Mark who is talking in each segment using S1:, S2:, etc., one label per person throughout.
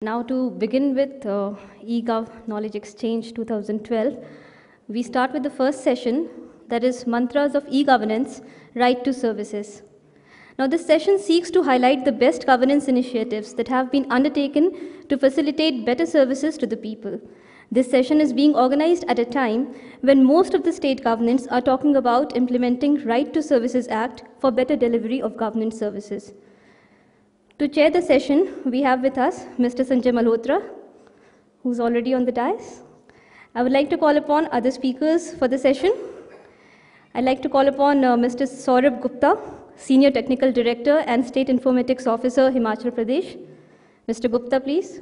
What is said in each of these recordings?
S1: Now to begin with eGov Knowledge Exchange 2012, we start with the first session, that is Mantras of E-Governance, Right to Services. Now this session seeks to highlight the best governance initiatives that have been undertaken to facilitate better services to the people. This session is being organized at a time when most of the state governments are talking about implementing Right to Services Act for better delivery of government services. To chair the session, we have with us Mr. Sanjay Malhotra, who's already on the dais. I would like to call upon other speakers for the session. I'd like to call upon Mr. Saurabh Gupta, Senior Technical Director and State Informatics Officer, Himachal Pradesh. Mr. Gupta, please.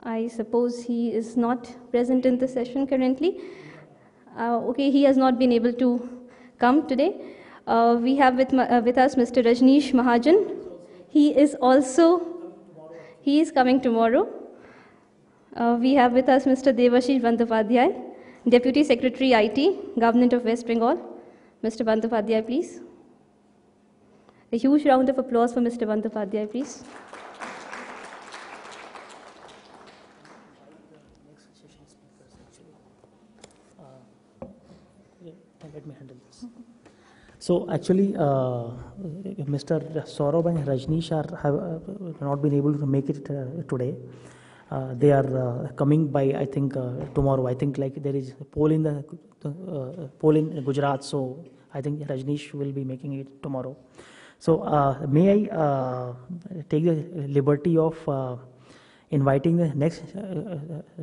S1: I suppose he is not present in the session currently. Okay, he has not been able to come today. We have with us Mr. Rajneesh Mahajan. He is coming tomorrow. We have with us Mr. Devashish Bandyopadhyay, Deputy Secretary IT, Government of West Bengal. Mr. Bandyopadhyay, please. A huge round of applause for Mr. Bandyopadhyay, please.
S2: Let me handle this. So actually, Mr. Saurabh and Rajneesh have not been able to make it today. They are coming by, I think, tomorrow. I think like there is a poll in Gujarat, so I think Rajneesh will be making it tomorrow. So may I take the liberty of inviting the next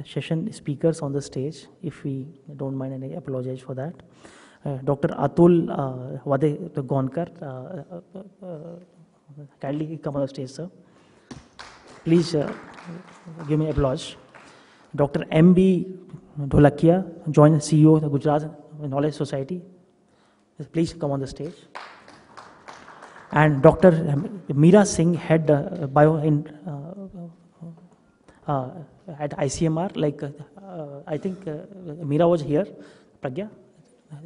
S2: session speakers on the stage, if we don't mind, and I apologize for that. Dr. Atul Gonkar, kindly come on the stage, sir. Please give me applause. Dr. M.B. Dholakia, Joint CEO of the Gujarat Knowledge Society. Please come on the stage. And Dr. Meera Singh, Head Bio at ICMR. Like I think Meera was here. Pragya,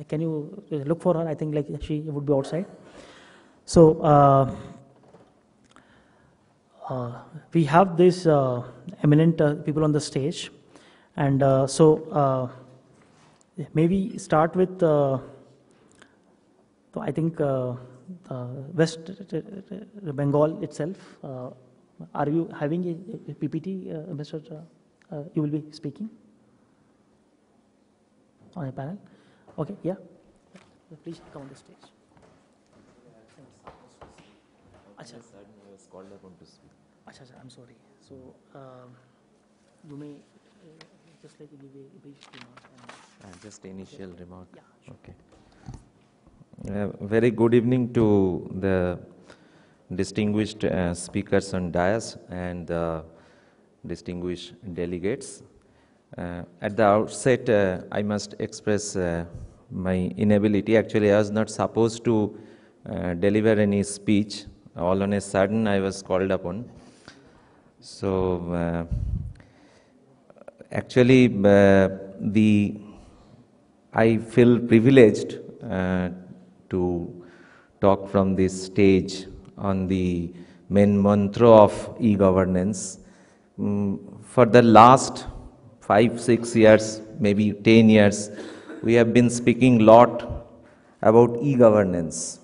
S2: can you look for her? I think like she would be outside. So we have these eminent people on the stage, and so maybe start with I think West Bengal itself. Are you having a PPT, Mr. You will be speaking on a panel? Okay, yeah. Please come on the stage. Thanks. Achha. I was called upon to speak. Achha, I'm sorry. So you may just like give a brief remark.
S3: Just initial remark.
S2: Yeah, sure.
S3: Okay. Very good evening to the distinguished speakers on dais and the distinguished delegates. At the outset, I must express my inability. Actually, I was not supposed to deliver any speech. All on a sudden, I was called upon. So, actually, I feel privileged to talk from this stage on the main mantra of e-governance. For the last 5-6 years, maybe 10 years, we have been speaking a lot about e-governance.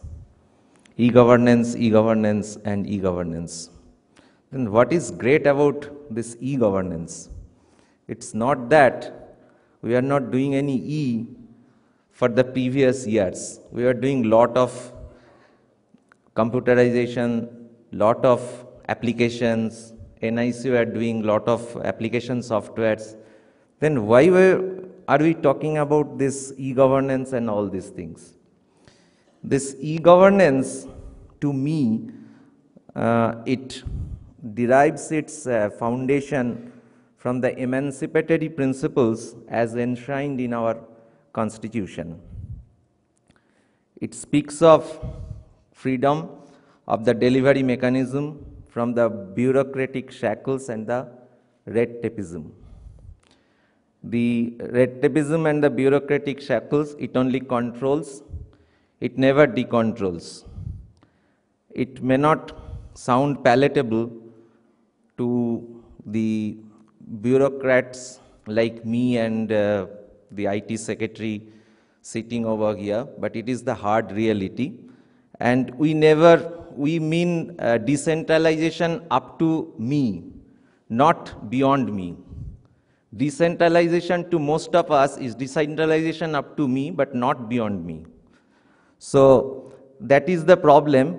S3: E-governance, e-governance, and e-governance. Then what is great about this e-governance? It's not that we are not doing any e for the previous years. We are doing lot of computerization, lot of applications. NIC are doing lot of application softwares. Then why are we talking about this e-governance and all these things? This e-governance, to me, it derives its foundation from the emancipatory principles as enshrined in our Constitution. It speaks of freedom of the delivery mechanism from the bureaucratic shackles and the red tapeism. The red tapeism and the bureaucratic shackles, it only controls, it never decontrols. It may not sound palatable to the bureaucrats like me and the IT secretary sitting over here, but it is the hard reality. And we mean decentralization up to me, not beyond me. Decentralization to most of us is decentralization up to me, but not beyond me. So that is the problem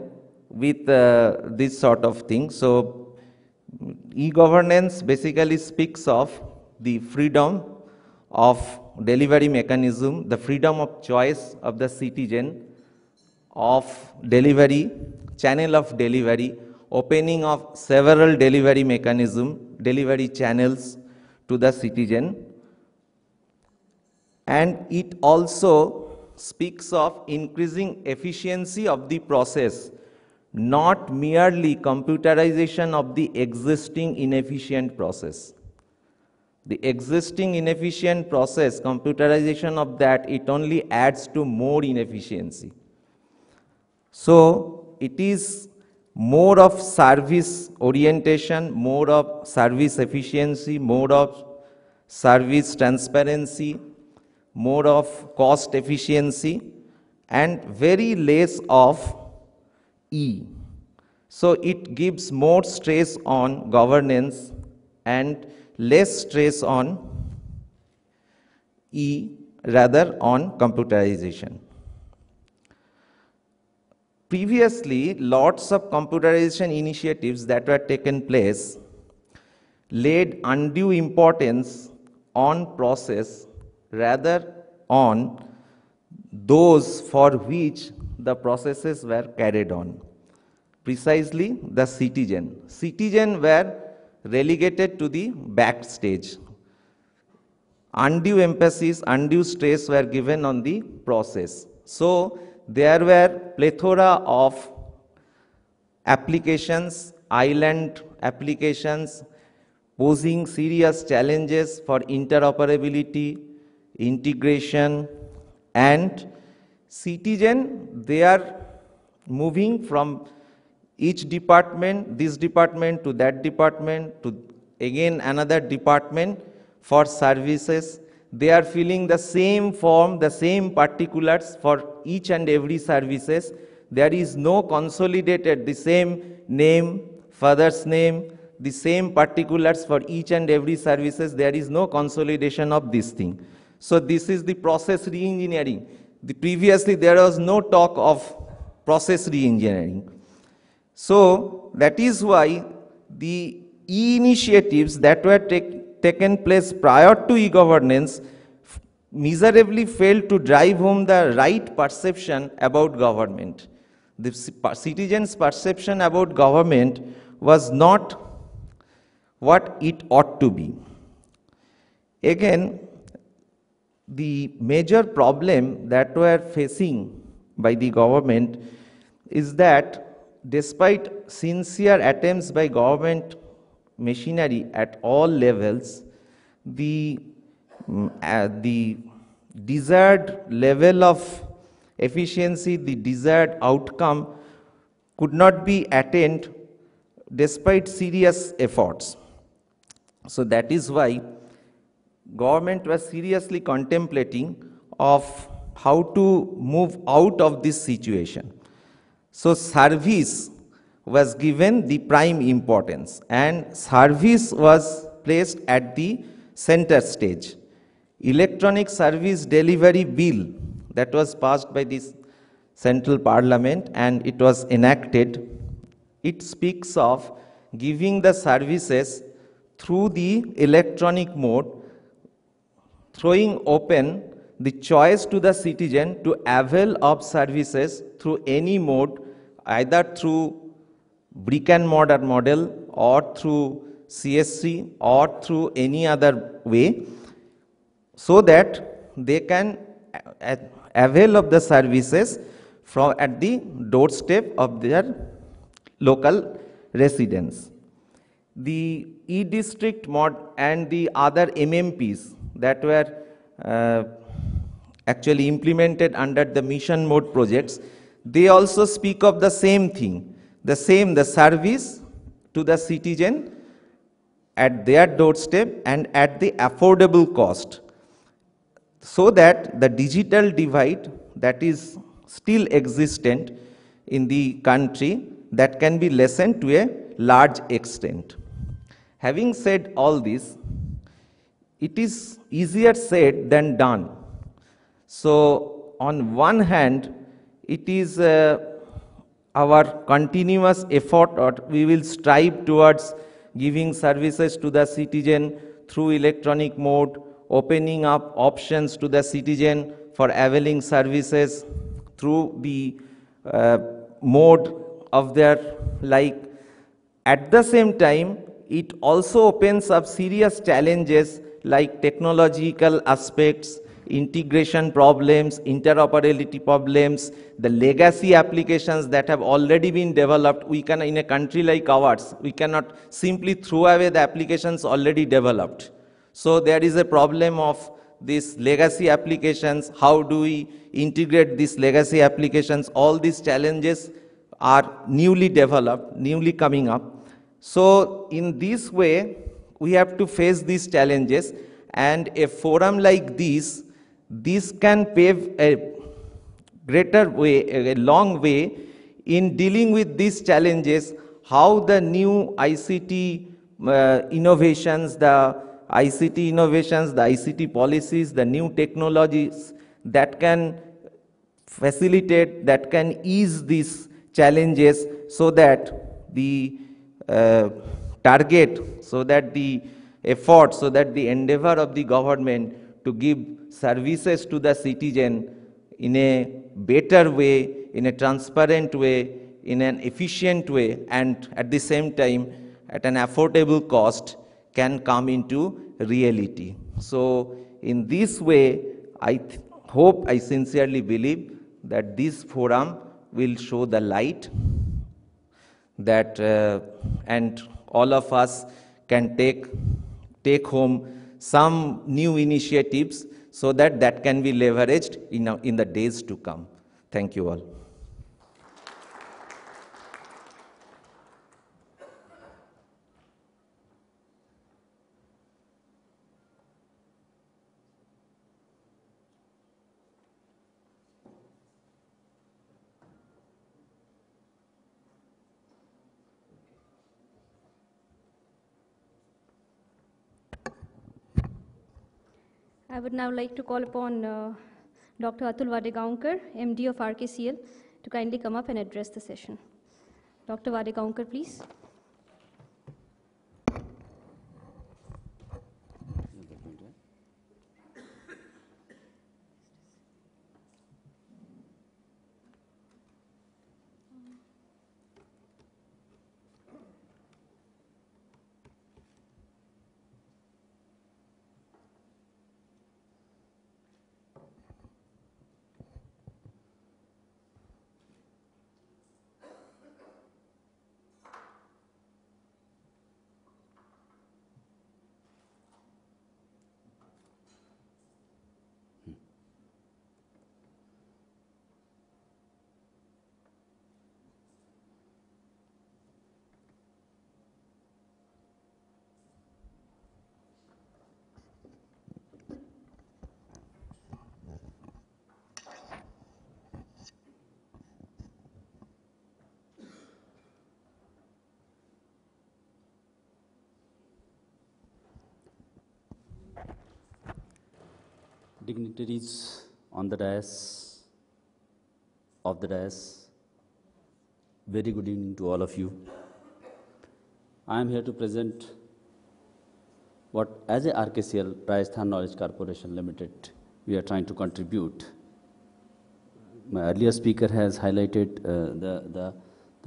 S3: with this sort of thing. So e-governance basically speaks of the freedom of delivery mechanism, the freedom of choice of the citizen, of delivery, channel of delivery, opening of several delivery mechanism, delivery channels to the citizen. And it also speaks of increasing efficiency of the process, not merely computerization of the existing inefficient process. The existing inefficient process, computerization of that, it only adds to more inefficiency. So it is more of service orientation, more of service efficiency, more of service transparency, more of cost efficiency, and very less of E. So it gives more stress on governance and less stress on E, rather on computerization. Previously, lots of computerization initiatives that were taken place laid undue importance on process rather on those for which the processes were carried on. Precisely the citizen. Citizen were relegated to the backstage. Undue emphasis, undue stress were given on the process. So there were plethora of applications, island applications, posing serious challenges for interoperability, integration, and citizen, they are moving from each department, this department to that department, to again another department for services. They are filling the same form, the same particulars for each and every services. There is no consolidated, the same name, father's name, the same particulars for each and every services. There is no consolidation of this thing. So this is the process re-engineering. Previously there was no talk of process re-engineering. So that is why the e-initiatives that were taken place prior to e-governance miserably failed to drive home the right perception about government. The citizens' perception about government was not what it ought to be. Again, the major problem that we are facing by the government is that despite sincere attempts by government machinery at all levels, the desired level of efficiency, the desired outcome could not be attained despite serious efforts. So that is why government was seriously contemplating of how to move out of this situation. So service was given the prime importance, and service was placed at the center stage. Electronic Service Delivery Bill that was passed by this central parliament and it was enacted, it speaks of giving the services through the electronic mode, throwing open the choice to the citizen to avail of services through any mode, either through brick and mortar model or through CSC or through any other way, so that they can avail of the services from at the doorstep of their local residents. The e-district mod and the other MMPs that were actually implemented under the mission mode projects, they also speak of the same thing, the same, the service to the citizen at their doorstep and at the affordable cost, so that the digital divide that is still existent in the country, that can be lessened to a large extent. Having said all this, it is easier said than done. So on one hand, it is our continuous effort, or we will strive towards giving services to the citizen through electronic mode, opening up options to the citizen for availing services through the mode of their like. At the same time, it also opens up serious challenges like technological aspects, integration problems, interoperability problems, the legacy applications that have already been developed. We can, in a country like ours, we cannot simply throw away the applications already developed. So there is a problem of these legacy applications. How do we integrate these legacy applications? All these challenges are newly developed, newly coming up. So in this way, we have to face these challenges, and a forum like this can pave a greater way, a long way in dealing with these challenges, how the new ICT innovations, the ICT policies, the new technologies that can facilitate, that can ease these challenges, so that the target, so that the effort, so that the endeavor of the government to give services to the citizen in a better way, in a transparent way, in an efficient way, and at the same time at an affordable cost, can come into reality. So in this way, I hope, I sincerely believe that this forum will show the light, that and all of us can take home some new initiatives, so that that can be leveraged in the days to come. Thank you all.
S1: I would now like to call upon Dr. Atul Vadegaonkar, MD of RKCL, to kindly come up and address the session. Dr. Vadegaonkar, please.
S4: Dignitaries on the dais, very good evening to all of you. I am here to present what, as a RKCL, Rajasthan Knowledge Corporation Limited, we are trying to contribute. My earlier speaker has highlighted the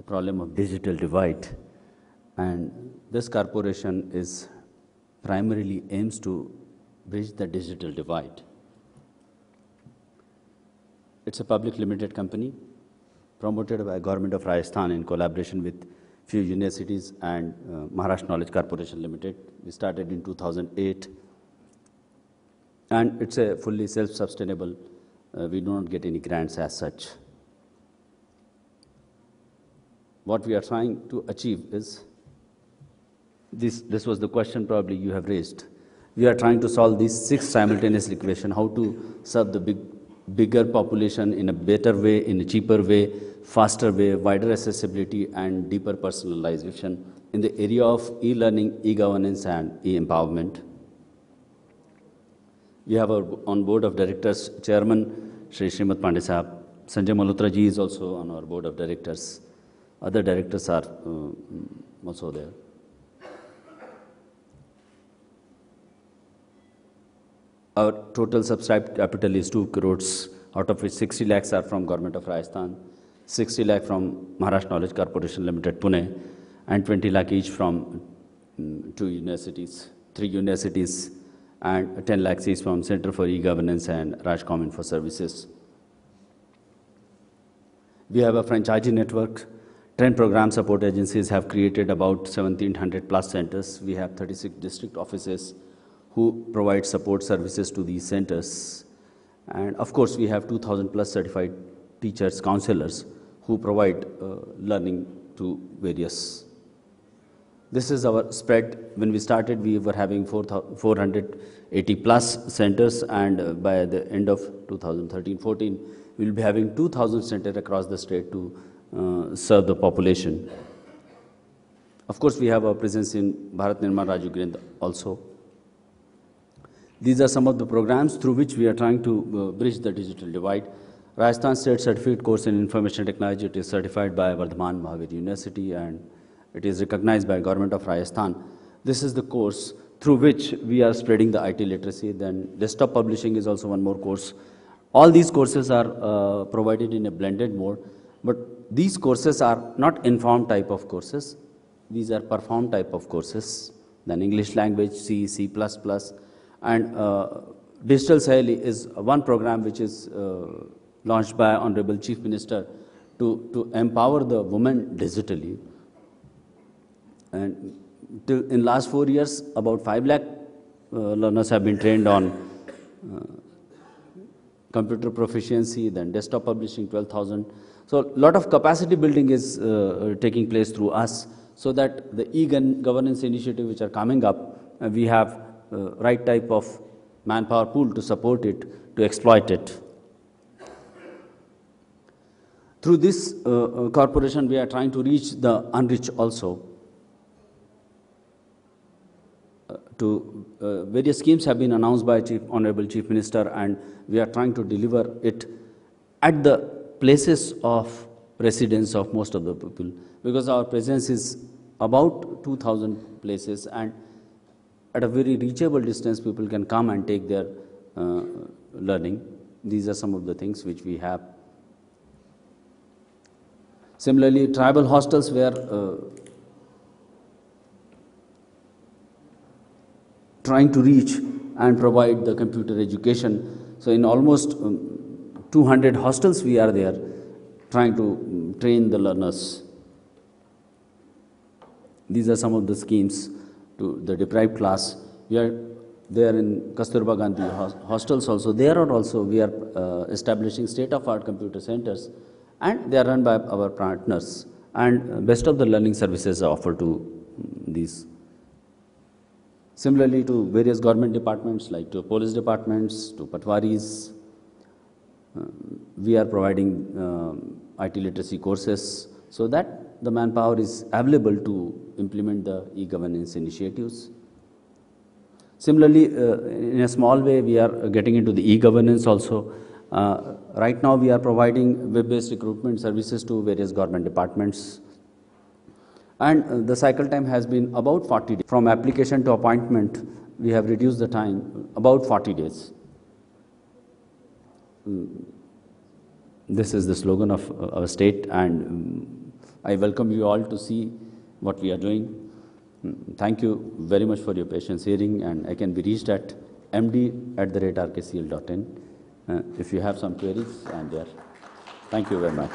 S4: problem of digital divide, and this corporation is primarily aims to bridge the digital divide. It's a public limited company promoted by Government of Rajasthan in collaboration with few universities and Maharashtra Knowledge Corporation Limited. We started in 2008, and it's a fully self-sustainable. We do not get any grants as such. what we are trying to achieve is, this was the question probably you have raised. We are trying to solve these 6 simultaneous equations, how to serve the bigger population in a better way, in a cheaper way, faster way, wider accessibility, and deeper personalization in the area of e-learning, e-governance, and e-empowerment. We have our on board of directors chairman Shri Srimad Pandey Sahab. Sanjay Malhotra ji is also on our board of directors. Other directors are also there. Our total subscribed capital is 2 crores, out of which 60 lakhs are from Government of Rajasthan, 60 lakh from Maharashtra Knowledge Corporation Limited, Pune, and 20 lakh each from 2 universities, 3 universities, and 10 lakhs each from Center for E-Governance and Rajcom Info Services. We have a franchisee network. 10 program support agencies have created about 1,700 plus centers. We have 36 district offices who provide support services to these centers. And of course, we have 2,000 plus certified teachers, counselors who provide learning to various. This is our spread. When we started, we were having 480 plus centers, and by the end of 2013-14, we will be having 2,000 centers across the state to serve the population. Of course, we have a presence in Bharat Nirman Raju Girind also. These are some of the programs through which we are trying to bridge the digital divide. Rajasthan State Certificate Course in Information Technology, it is certified by Vardhaman Mahavir University, and it is recognized by Government of Rajasthan. This is the course through which we are spreading the IT literacy. Then desktop publishing is also one more course. All these courses are provided in a blended mode, but these courses are not informed type of courses. These are performed type of courses. Then English language, C, C++, and Digital Saheli is one program which is launched by Honorable Chief Minister to empower the women digitally. And in last 4 years, about 5 lakh learners have been trained on computer proficiency, then desktop publishing 12,000. So a lot of capacity building is taking place through us, so that the e-governance initiative which are coming up, we have right type of manpower pool to support it, to exploit it. Through this corporation, we are trying to reach the unreached also. Various schemes have been announced by Honorable Chief Minister, and we are trying to deliver it at the places of residence of most of the people, because our presence is about 2,000 places, and at a very reachable distance, people can come and take their learning. These are some of the things which we have. Similarly, tribal hostels where trying to reach and provide the computer education. So in almost 200 hostels we are there, trying to train the learners. These are some of the schemes to the deprived class. We are there in Kasturba Gandhi hostels also. There are also, we are establishing state-of-art computer centers, and they are run by our partners. And best of the learning services are offered to these. Similarly, to various government departments, like to police departments, to patwaris, we are providing IT literacy courses, so that the manpower is available to implement the e-governance initiatives. Similarly, in a small way, we are getting into the e-governance also. Right now, we are providing web-based recruitment services to various government departments. And the cycle time has been about 40 days. From application to appointment, we have reduced the time about 40 days. This is the slogan of our state, and I welcome you all to see what we are doing. Thank you very much for your patience hearing, and I can be reached at md@rkcl.in. If you have some queries, I am there. Thank you very much.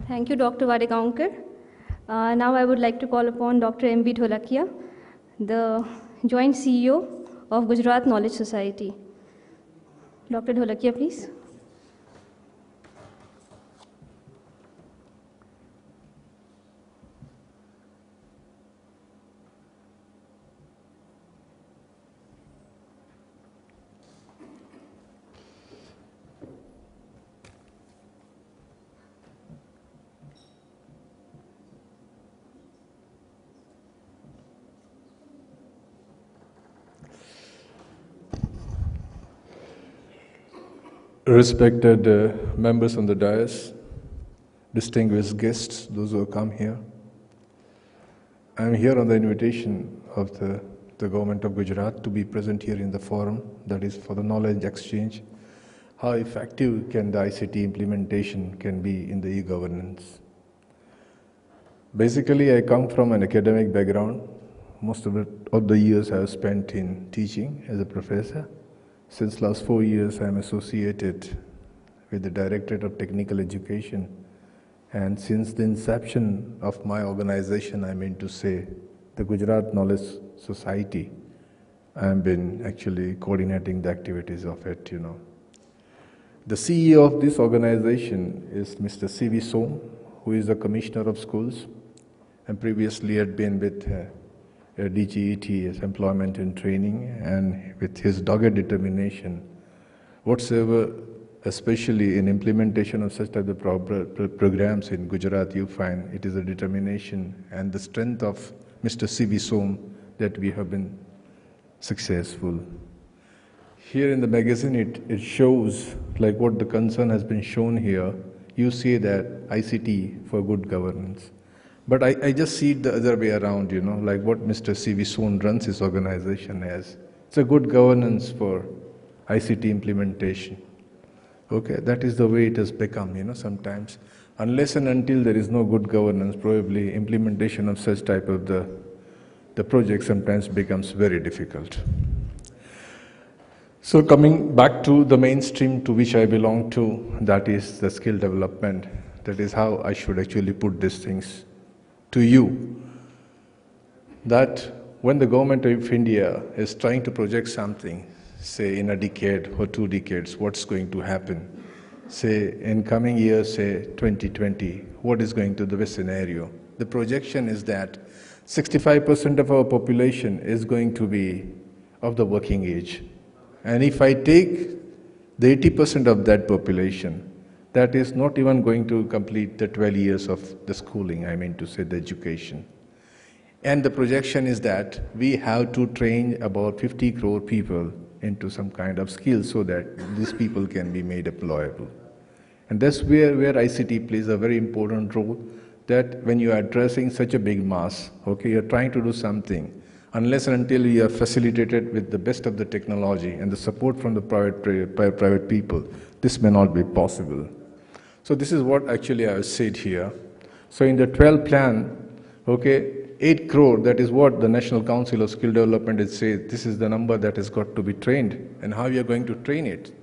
S1: Thank you, Dr. Vadekaunkar. Now I would like to call upon Dr. M.B. Dholakia, the Joint CEO of Gujarat Knowledge Society. Dr. Dholakia, please.
S5: Respected members on the dais, distinguished guests, those who have come here. I am here on the invitation of the government of Gujarat to be present here in the forum, that is for the knowledge exchange. How effective can the ICT implementation can be in the e-governance? Basically, I come from an academic background. Most of the years I have spent in teaching as a professor. Since last 4 years, I am associated with the Directorate of Technical Education. And since the inception of my organization, I mean to say, the Gujarat Knowledge Society, I have been actually coordinating the activities of it, The CEO of this organization is Mr. C.V. Som, who is the Commissioner of Schools, and previously had been with DGET as Employment and Training, and with his dogged determination, whatsoever, especially in implementation of such type of programs in Gujarat, you find it is a determination and the strength of Mr. C.V. Som that we have been successful. Here in the magazine, it shows like what the concern has been shown here. You see that ICT for good governance. But I just see it the other way around, like what Mr. C.V. Som runs his organization as. It's a good governance for ICT implementation. Okay, that is the way it has become, sometimes. Unless and until there is no good governance, probably implementation of such type of the project sometimes becomes very difficult. So coming back to the mainstream to which I belong to, that is the skill development. That is how I should actually put these things to you, that when the government of India is trying to project something, say in a decade or 2 decades, what's going to happen? Say in coming years, say 2020, what is going to be the scenario? The projection is that 65% of our population is going to be of the working age. And if I take the 80% of that population, that is not even going to complete the 12 years of the schooling, I mean to say the education. And the projection is that we have to train about 50 crore people into some kind of skill so that these people can be made employable. And that's where ICT plays a very important role, that when you are addressing such a big mass, okay, you're trying to do something, unless and until you are facilitated with the best of the technology and the support from the private people, this may not be possible. So this is what actually I have said here. So in the 12 plan, okay, 8 crore, that is what the National Council of Skill Development has said, this is the number that has got to be trained. And how you are going to train it?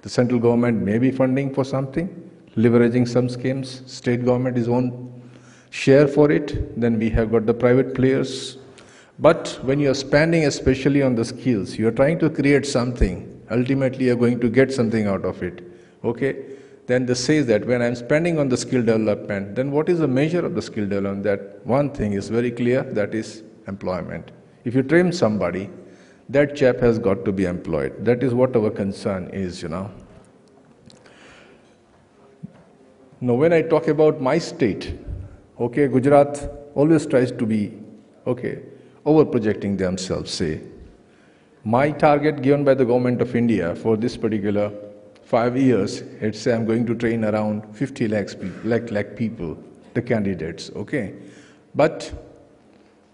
S5: The central government may be funding for something, leveraging some schemes, state government is own share for it, then we have got the private players. But when you are spending especially on the skills, you are trying to create something, ultimately you are going to get something out of it, okay? Then this says that when I'm spending on the skill development, then what is the measure of the skill development? That one thing is very clear, that is employment. If you train somebody, that chap has got to be employed. That is what our concern is, Now when I talk about my state, okay, Gujarat always tries to be, okay, over-projecting themselves, say. My target given by the government of India for this particular 5 years, it's I'm going to train around 50 lakh people, the candidates, okay? But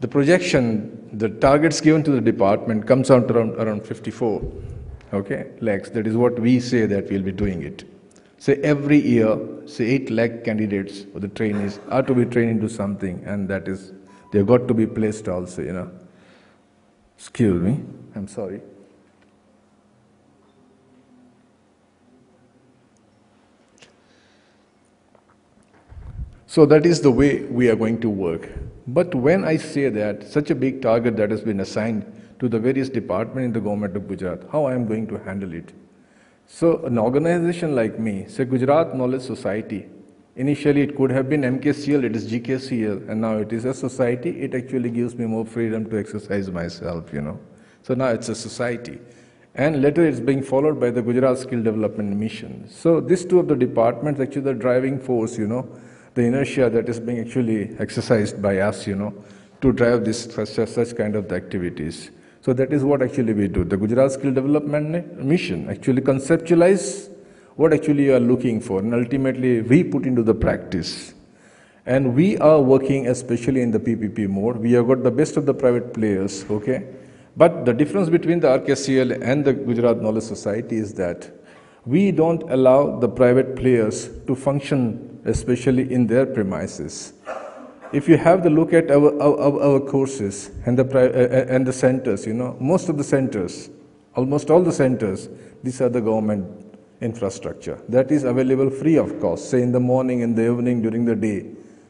S5: the projection, the targets given to the department comes out around 54, okay, lakhs. That is what we say that we'll be doing it. Say every year, say 8 lakh candidates or the trainees are to be trained into something, and that is, they've got to be placed also, Excuse me, I'm sorry. So that is the way we are going to work. But when I say that such a big target that has been assigned to the various departments in the government of Gujarat, how I am going to handle it? So an organization like me, say Gujarat Knowledge Society, initially it could have been MKCL, it is GKCL, and now it is a society. It actually gives me more freedom to exercise myself, you know. So now it's a society. And later it's being followed by the Gujarat Skill Development Mission. So these two of the departments actually the driving force, you know, the inertia that is being actually exercised by us, you know, to drive this such kind of activities. So that is what actually we do. The Gujarat Skill Development Mission actually conceptualize what actually you are looking for, and ultimately we put into the practice. And we are working especially in the PPP mode. We have got the best of the private players, okay? But the difference between the RKCL and the Gujarat Knowledge Society is that we don't allow the private players to function, especially in their premises. If you have the look at our courses and the centers, you know, most of the centers, almost all the centers, these are the government infrastructure. That is available free of cost, say in the morning, in the evening, during the day.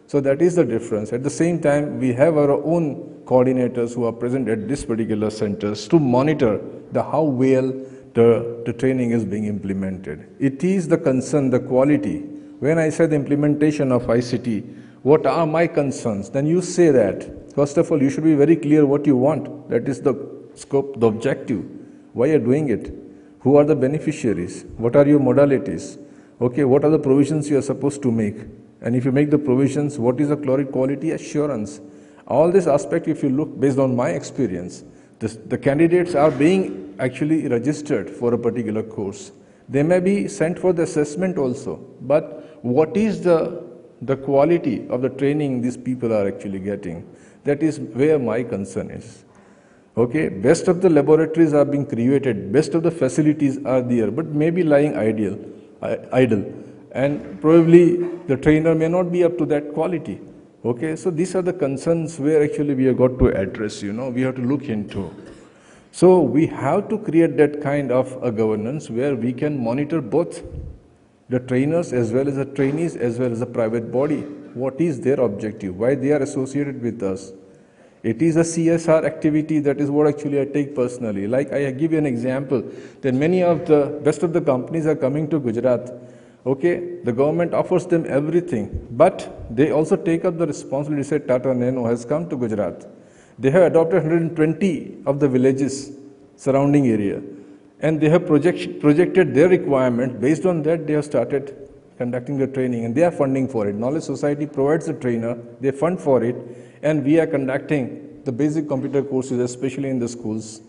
S5: So that is the difference. At the same time, we have our own coordinators who are present at this particular centers to monitor how well the training is being implemented. It is the concern, the quality. When I said the implementation of ICT, what are my concerns? Then you say that. First of all, you should be very clear what you want. That is the scope, the objective. Why you are doing it? Who are the beneficiaries? What are your modalities? Okay, what are the provisions you are supposed to make? And if you make the provisions, what is the quality assurance? All this aspect, if you look based on my experience, the candidates are being actually registered for a particular course. They may be sent for the assessment also, but what is the quality of the training these people are actually getting? That is where my concern is. Okay, best of the laboratories are being created, best of the facilities are there, but maybe lying idle, and probably the trainer may not be up to that quality. Okay, so these are the concerns where actually we have got to address, you know, we have to look into. So we have to create that kind of a governance where we can monitor both the trainers as well as the trainees as well as the private body. What is their objective? Why they are associated with us? It is a CSR activity. That is what actually I take personally. Like I give you an example that many of the best of the companies are coming to Gujarat. Okay, the government offers them everything, but they also take up the responsibility. Say Tata Nano has come to Gujarat. They have adopted 120 of the villages surrounding area, and they have projected their requirement. Based on that, they have started conducting the training, and they are funding for it. Knowledge Society provides the trainer, they fund for it, and we are conducting the basic computer courses, especially in the schools.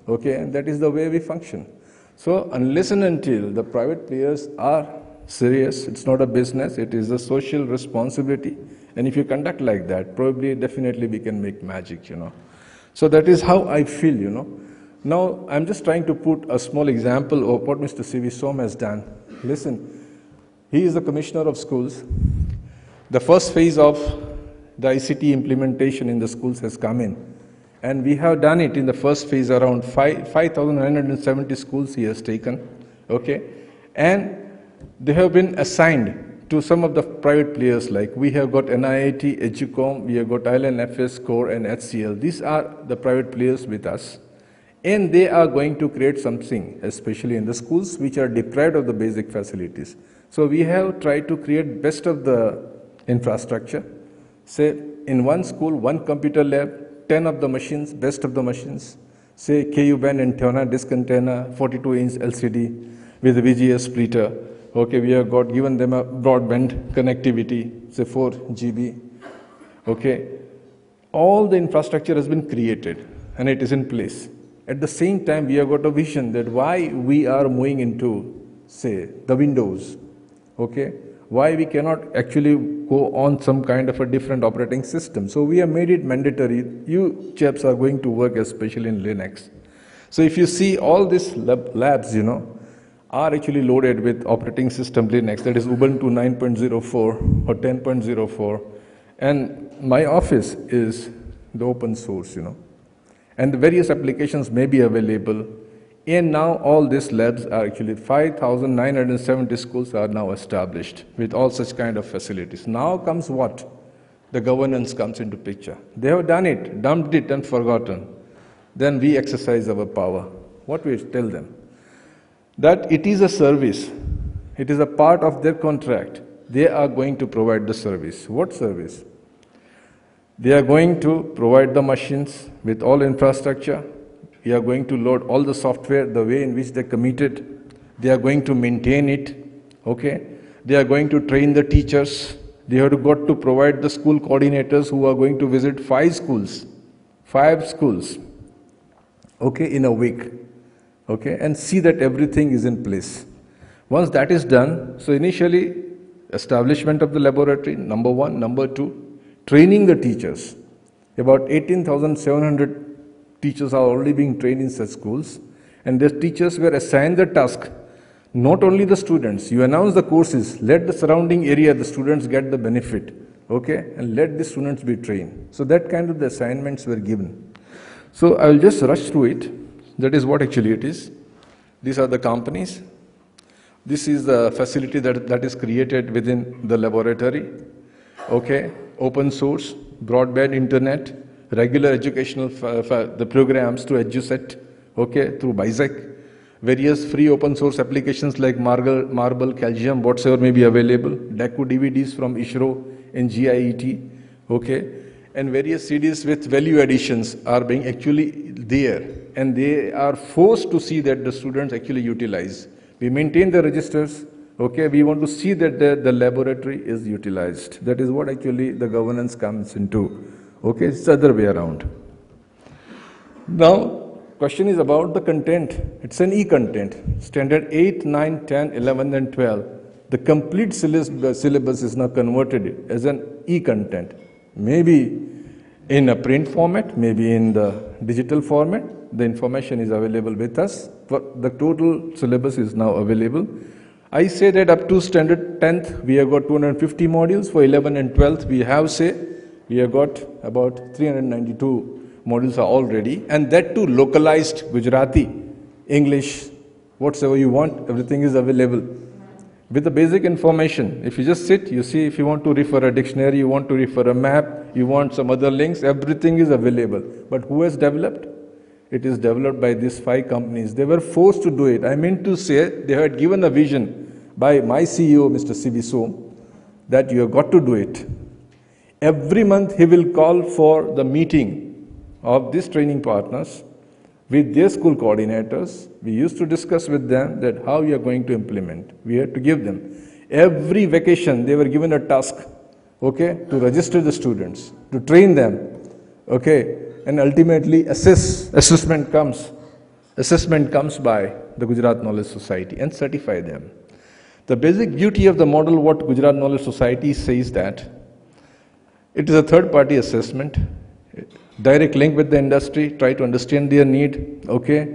S5: Okay, and that is the way we function. So unless and until the private players are serious, it's not a business, it is a social responsibility. And if you conduct like that, probably, definitely we can make magic, you know. So that is how I feel, you know. Now, I'm just trying to put a small example of what Mr. C.V. Som has done. Listen, he is the Commissioner of Schools. The first phase of the ICT implementation in the schools has come in. And we have done it in the first phase, around 5,970 schools he has taken. Okay. And they have been assigned to some of the private players, like we have got NIIT, Educom, we have got ILNFS, Core, and HCL. These are the private players with us. And they are going to create something, especially in the schools which are deprived of the basic facilities. So we have tried to create best of the infrastructure. Say, in one school, one computer lab, 10 of the machines, best of the machines. Say, KU band antenna, disk antenna, 42-inch LCD with a VGA splitter. Okay, we have given them a broadband connectivity, say 4 GB. Okay, all the infrastructure has been created and it is in place. At the same time, we have got a vision that why we are moving into, say, the Windows. Okay, why we cannot actually go on some kind of a different operating system. So we have made it mandatory. You chaps are going to work especially in Linux. So if you see all these labs, you know, are actually loaded with operating system Linux, that is Ubuntu 9.04 or 10.04. And my office is the open source, you know. And the various applications may be available And now all these labs are actually 5,970 schools are now established with all such kind of facilities. Now comes what? The governance comes into picture. They have done it, dumped it and forgotten. Then we exercise our power. What we tell them? That it is a service. It is a part of their contract. They are going to provide the service. What service? They are going to provide the machines with all infrastructure. We are going to load all the software the way in which they committed. They are going to maintain it. Okay? They are going to train the teachers. They have got to provide the school coordinators who are going to visit 5 schools. 5 schools. Okay, in a week. Okay, and see that everything is in place. Once that is done, so initially, establishment of the laboratory, number 1. Number 2, training the teachers. About 18,700 teachers are already being trained in such schools, and the teachers were assigned the task, not only the students. You announce the courses, let the surrounding area, the students get the benefit, okay, and let the students be trained. So that kind of the assignments were given. So I will just rush through it. That is what actually it is. These are the companies. This is the facility that is created within the laboratory. Okay, open source, broadband internet, regular educational the programs to EduSet, okay, through BISEC, various free open source applications like Marble, Calcium, whatsoever may be available, DACU DVDs from ISRO and GIET, okay, and various CDs with value additions are being actually there, and they are forced to see that the students actually utilize. We maintain the registers, okay, we want to see that the laboratory is utilized. That is what actually the governance comes into. Okay, it's the other way around. Now, question is about the content. It's an e-content. Standard 8, 9, 10, 11 and 12. The complete syllabus is now converted as an e-content. Maybe in a print format, maybe in the digital format. The information is available with us. The total syllabus is now available. I say that up to standard 10th, we have got 250 modules. For 11 and 12th, we have got about 392 modules are already, and that too localized Gujarati, English, whatsoever you want, everything is available. With the basic information, if you just sit, you see if you want to refer a dictionary, you want to refer a map, you want some other links, everything is available. But who has developed? It is developed by these 5 companies. They were forced to do it. I mean to say, they had given a vision by my CEO, Mr. C.V. Som, that you have got to do it. Every month he will call for the meeting of these training partners with their school coordinators. We used to discuss with them that how we are going to implement. We had to give them. Every vacation they were given a task, okay, to register the students, to train them, okay, and ultimately assessment comes by the Gujarat Knowledge Society and certify them. The basic beauty of the model, what Gujarat Knowledge Society says that it is a third-party assessment, direct link with the industry, try to understand their need, okay,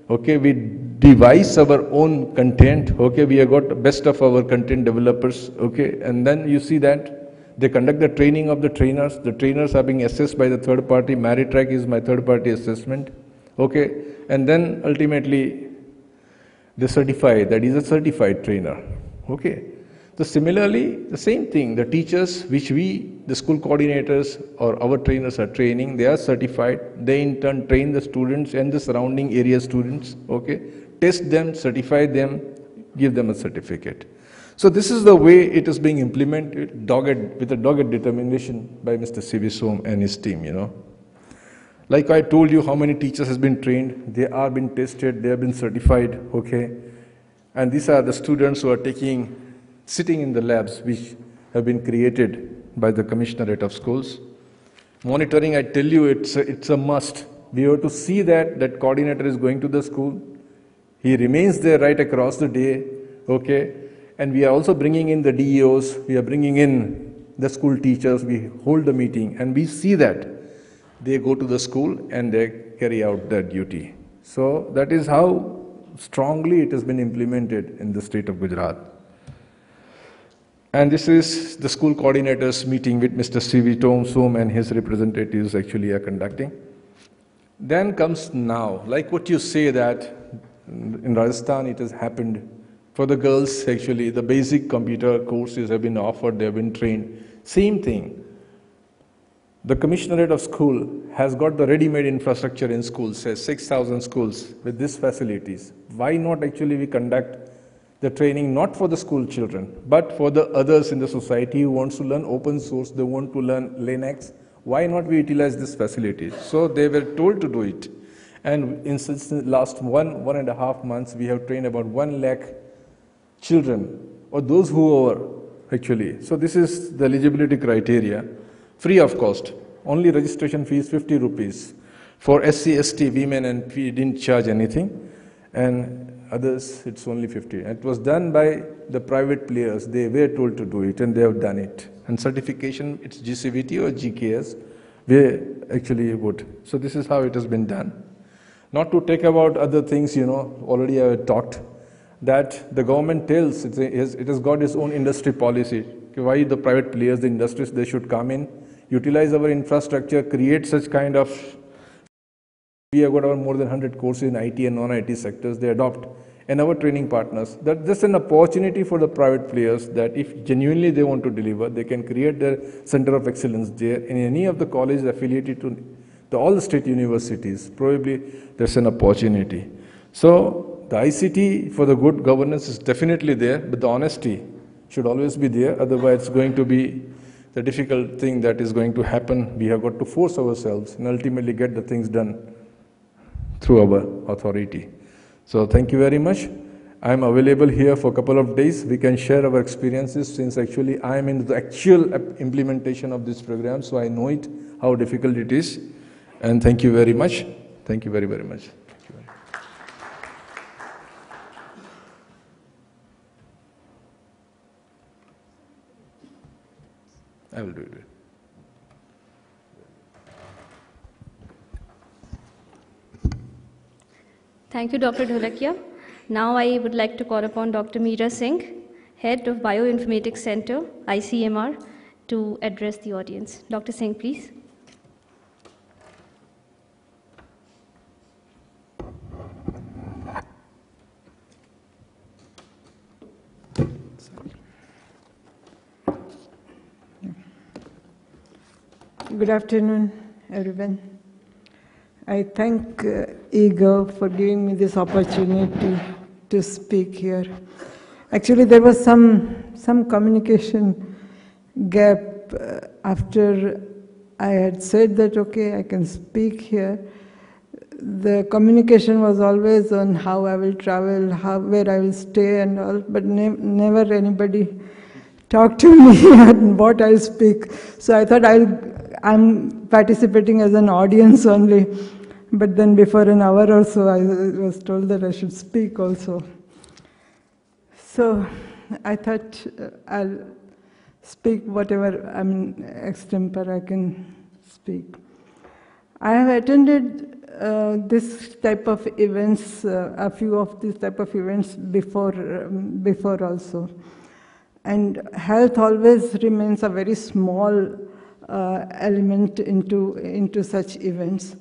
S5: we devise our own content, okay, we have got best of our content developers, okay, and then you see that they conduct the training of the trainers are being assessed by the third party, Maritrack is my third party assessment, okay, and then ultimately they certify, that is a certified trainer, okay. So similarly, the same thing, the teachers which the school coordinators or our trainers are training, they are certified, they in turn train the students and the surrounding area students, okay, test them, certify them, give them a certificate. So this is the way it is being implemented, with a dogged determination by Mr. C.V. Som and his team, you know. Like I told you how many teachers has been trained, they are being tested, they have been certified, okay. And these are the students who are sitting in the labs which have been created by the Commissionerate of Schools. Monitoring, I tell you, it's a must. We have to see that coordinator is going to the school. He remains there right across the day, okay. And we are also bringing in the DEOs, we are bringing in the school teachers, we hold the meeting, and we see that they go to the school and they carry out their duty. So that is how strongly it has been implemented in the state of Gujarat. And this is the school coordinators meeting with Mr. C.V. Som and his representatives actually are conducting. Then comes now, like what you say that In Rajasthan, it has happened. For the girls, actually, the basic computer courses have been offered, they have been trained. Same thing. The Commissionerate of School has got the ready-made infrastructure in schools, says 6,000 schools with these facilities. Why not actually we conduct the training not for the school children, but for the others in the society who wants to learn open source, they want to learn Linux. Why not we utilize this facility? So they were told to do it. And in the last 1.5 months, we have trained about 1 lakh children, or those who are actually. So this is the eligibility criteria, free of cost. Only registration fees 50 rupees. For SC, ST, women, and we didn't charge anything. And others, it's only 50. And it was done by the private players. They were told to do it, and they have done it. And certification, it's GCVT or GKS, we actually would. So this is how it has been done. Not to talk about other things, already I have talked, that the government tells it has got its own industry policy. Why the private players, the industries, they should come in, utilize our infrastructure, create such kind of. We have got more than 100 courses in IT and non-IT sectors, they adopt. And our training partners, that's just an opportunity for the private players that if genuinely they want to deliver, they can create their center of excellence there in any of the colleges affiliated to all the state universities. Probably there's an opportunity. So the ICT for the good governance is definitely there, but the honesty should always be there. Otherwise, it's going to be the difficult thing that is going to happen. We have got to force ourselves and ultimately get the things done through our authority. So thank you very much. I'm available here for a couple of days. We can share our experiences since actually I am in the actual implementation of this program, so I know it, how difficult it is. And thank you very much. Thank you very, very much. I will do it.
S1: Thank you, Dr. Dholakia. Now I would like to call upon Dr. Meera Singh, Head of Bioinformatics Center, ICMR, to address the audience. Dr. Singh, please.
S6: Good afternoon, everyone. I thank eGov for giving me this opportunity to speak here. Actually, there was some communication gap after I had said that, okay, I can speak here. The communication was always on how I will travel, where I will stay and all, but never anybody talked to me and what I'll speak. So I thought I'm participating as an audience only. But then before an hour or so, I was told that I should speak also. So I thought I'll speak whatever extempore I can speak. I have attended this type of events, a few of these type of events before also. And health always remains a very small element into such events.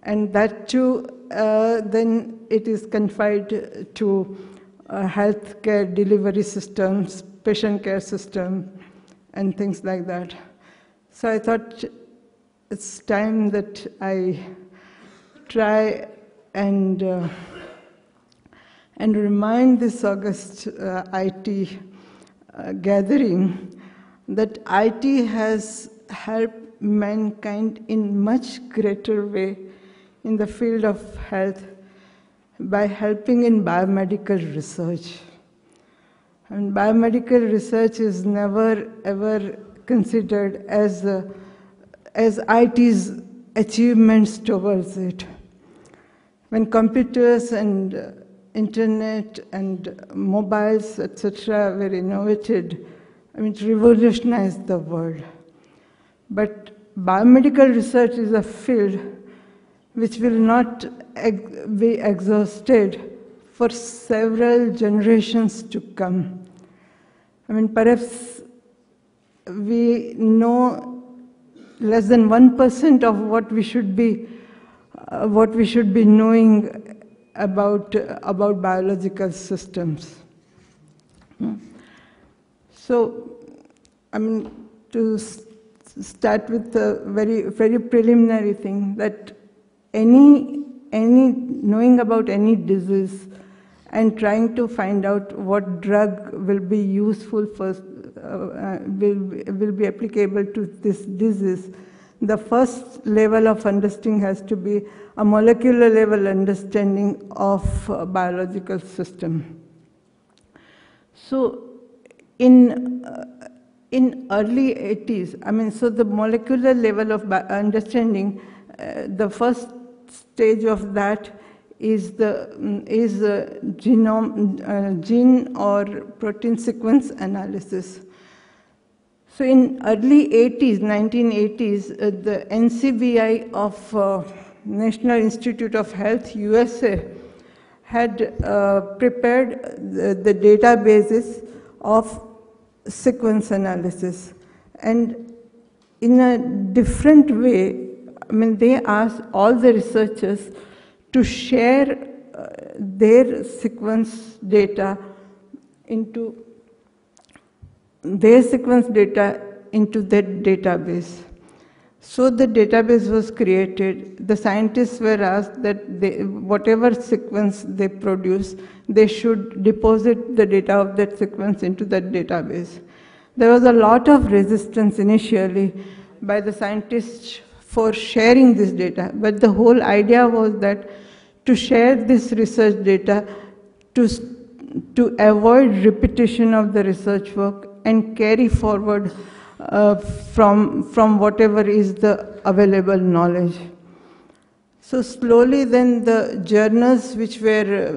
S6: And that too, then it is confined to healthcare delivery systems, patient care system, and things like that. So I thought it's time that I try and remind this August IT gathering that IT has helped mankind in much greater way in the field of health by helping in biomedical research. And biomedical research is never ever considered as IT's achievements towards it. When computers and internet and mobiles, etc., were innovated, it revolutionized the world. But biomedical research is a field which will not be exhausted for several generations to come. Perhaps we know less than 1% of what we should be knowing about biological systems. So, I mean, to start with a very preliminary thing, that knowing about any disease and trying to find out what drug will be useful first, will be applicable to this disease, the first level of understanding has to be a molecular level understanding of biological system. So in early 80s, I mean, so the molecular level of understanding, the first stage of that is gene or protein sequence analysis. So in early 80s, 1980s, the NCBI of National Institute of Health, USA, had prepared the databases of sequence analysis. And in a different way, I mean, they asked all the researchers to share their sequence data into that database. So the database was created. The scientists were asked that whatever sequence they produce, they should deposit the data of that sequence into that database. There was a lot of resistance initially by the scientists for sharing this data, but the whole idea was that to share this research data to avoid repetition of the research work and carry forward from whatever is the available knowledge. So slowly then the journals which were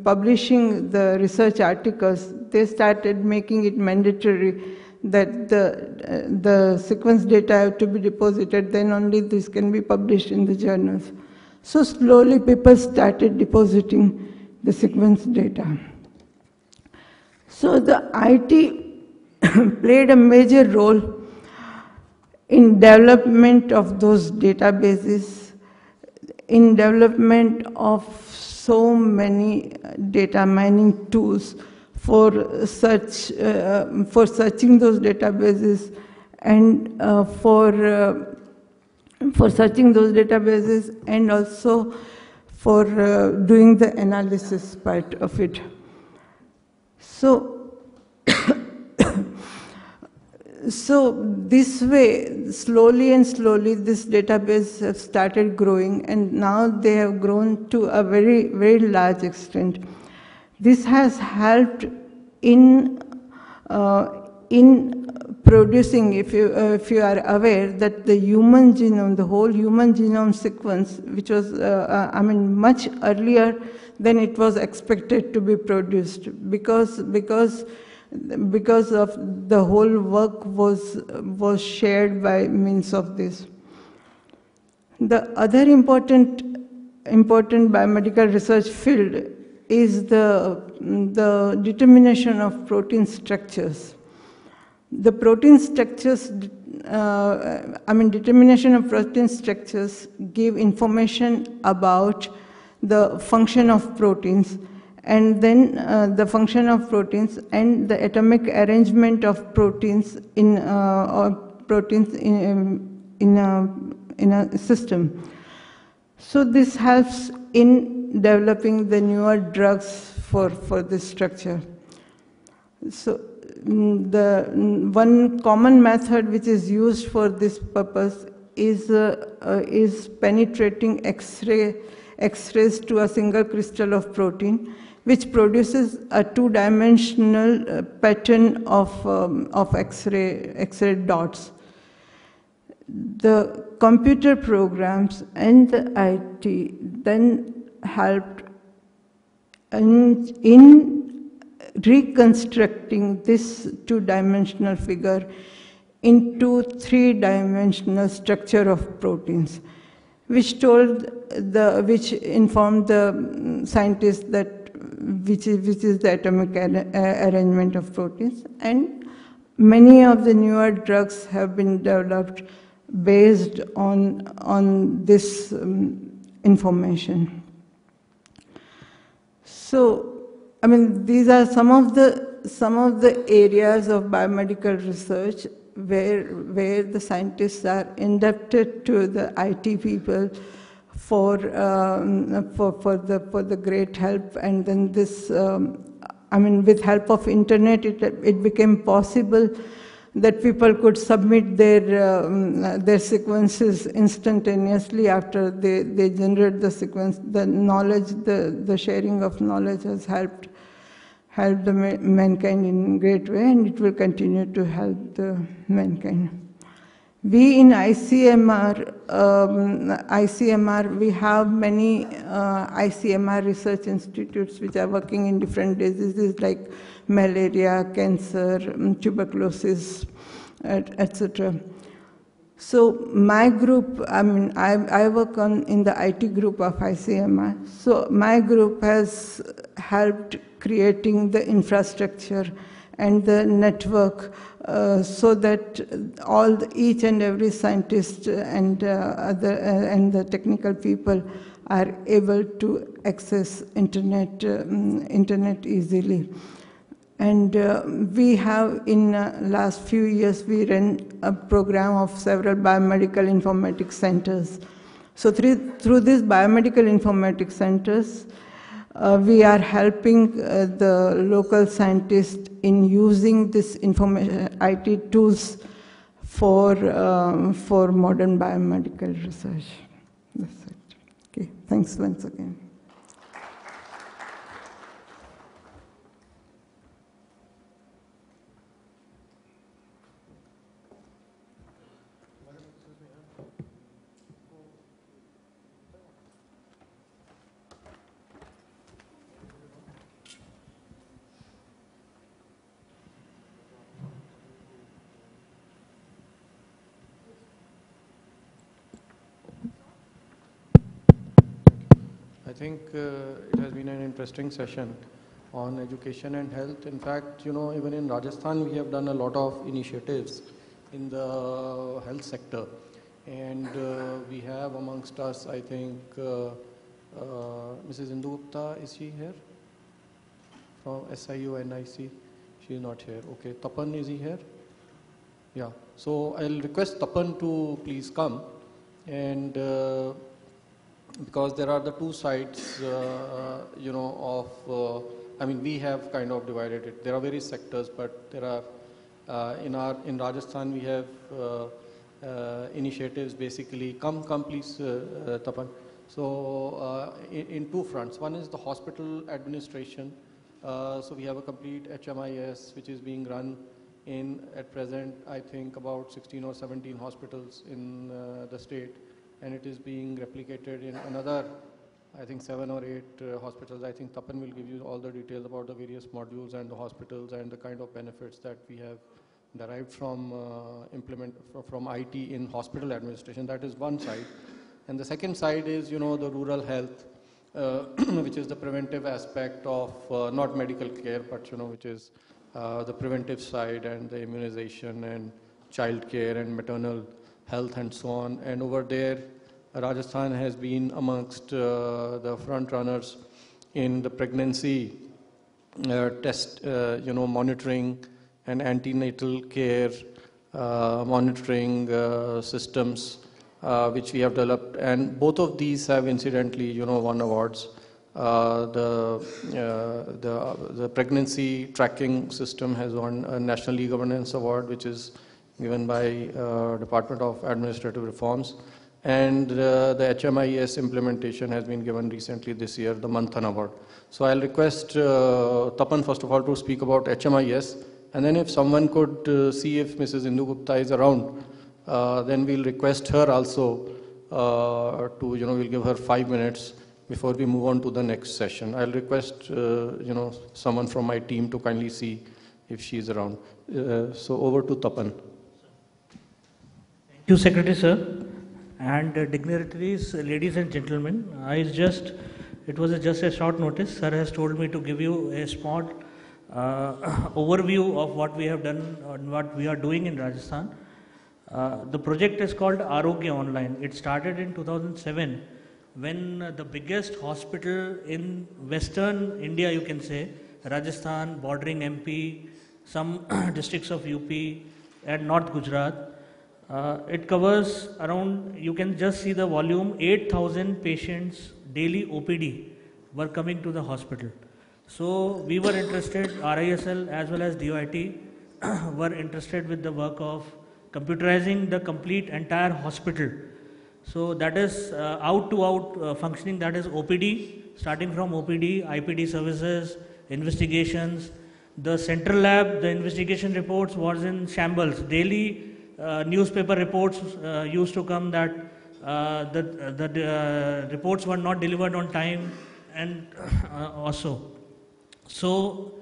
S6: publishing the research articles, they started making it mandatory that the sequence data have to be deposited, then only this can be published in the journals. So slowly people started depositing the sequence data. So the IT played a major role in development of those databases, in development of so many data mining tools for searching those databases and for searching those databases and also for doing the analysis part of it. So so this way, slowly and slowly, this database has started growing, and now they have grown to a very large extent. This has helped in producing, if you are aware, that the human genome, the whole human genome sequence, which was, I mean, much earlier than it was expected to be produced, because of the whole work was shared by means of this. The other important biomedical research field is the determination of protein structures. The protein structures, determination of protein structures give information about the function of proteins, and then the function of proteins and the atomic arrangement of proteins in a system. So this helps in developing the newer drugs for this structure. So the one common method which is used for this purpose is penetrating X-rays to a single crystal of protein, which produces a two-dimensional pattern of X-ray dots. The computer programs and the IT then helped in reconstructing this two-dimensional figure into three-dimensional structure of proteins, which informed the scientists that which is the atomic arrangement of proteins, and many of the newer drugs have been developed based on this information. So, I mean, these are some of the areas of biomedical research where the scientists are indebted to the IT people for the great help. And then this, I mean, with help of internet, it became possible that people could submit their sequences instantaneously after they generate the sequence. The knowledge, the sharing of knowledge has helped the mankind in a great way, and it will continue to help the mankind. We in ICMR, we have many ICMR research institutes which are working in different diseases like malaria, cancer, tuberculosis, etc. So my group, I mean, I work in the IT group of ICMR. So my group has helped creating the infrastructure and the network so that each and every scientist and the technical people are able to access internet easily. And we have in last few years, we ran a program of several biomedical informatics centers. So through these biomedical informatics centers, we are helping the local scientists in using this information IT tools for modern biomedical research. That's it. Okay, thanks once again.
S7: I think it has been an interesting session on education and health. In fact, you know, even in Rajasthan, we have done a lot of initiatives in the health sector. And we have amongst us, I think, Mrs. Indu Gupta, is she here? From SIU NIC? She is not here. Okay. Tapan, is he here? Yeah. So I'll request Tapan to please come. And because there are the two sides, you know, of, I mean, we have kind of divided it. There are various sectors, but there are, in Rajasthan, we have initiatives basically. Come please, Tapan. So in two fronts. One is the hospital administration. So we have a complete HMIS which is being run at present, I think about 16 or 17 hospitals in the state. And it is being replicated in another, I think 7 or 8 hospitals. I think Tapan will give you all the details about the various modules and the hospitals and the kind of benefits that we have derived from from IT in hospital administration. That is one side. And the second side is, you know, the rural health, which is the preventive aspect of not medical care, but, you know, which is the preventive side and the immunization and child care and maternal health and so on. And over there, Rajasthan has been amongst the front runners in the pregnancy test, you know, monitoring and antenatal care monitoring systems, which we have developed. And both of these have incidentally, you know, won awards. The pregnancy tracking system has won a National E-Governance Award, which is given by Department of Administrative Reforms. And the HMIS implementation has been given recently this year, the Manthan Award. So I'll request Tapan, first of all, to speak about HMIS. And then if someone could see if Mrs. Indu Gupta is around, then we'll request her also to, you know, we'll give her 5 minutes before we move on to the next session. I'll request, you know, someone from my team to kindly see if she's around. So over to Tapan.
S8: Thank you, Secretary Sir, and dignitaries, ladies and gentlemen. It was just a short notice. Sir has told me to give you a small overview of what we have done and what we are doing in Rajasthan. The project is called Arogya Online. It started in 2007 when the biggest hospital in Western India, you can say, Rajasthan, bordering MP, some districts of UP and North Gujarat, it covers around, you can just see the volume, 8,000 patients daily OPD were coming to the hospital. So we were interested, RISL as well as DOIT were interested with the work of computerizing the complete entire hospital. So that is out-to-out functioning, that is OPD, starting from OPD, IPD services, investigations. The central lab, the investigation reports was in shambles. Daily newspaper reports used to come that the reports were not delivered on time and also. So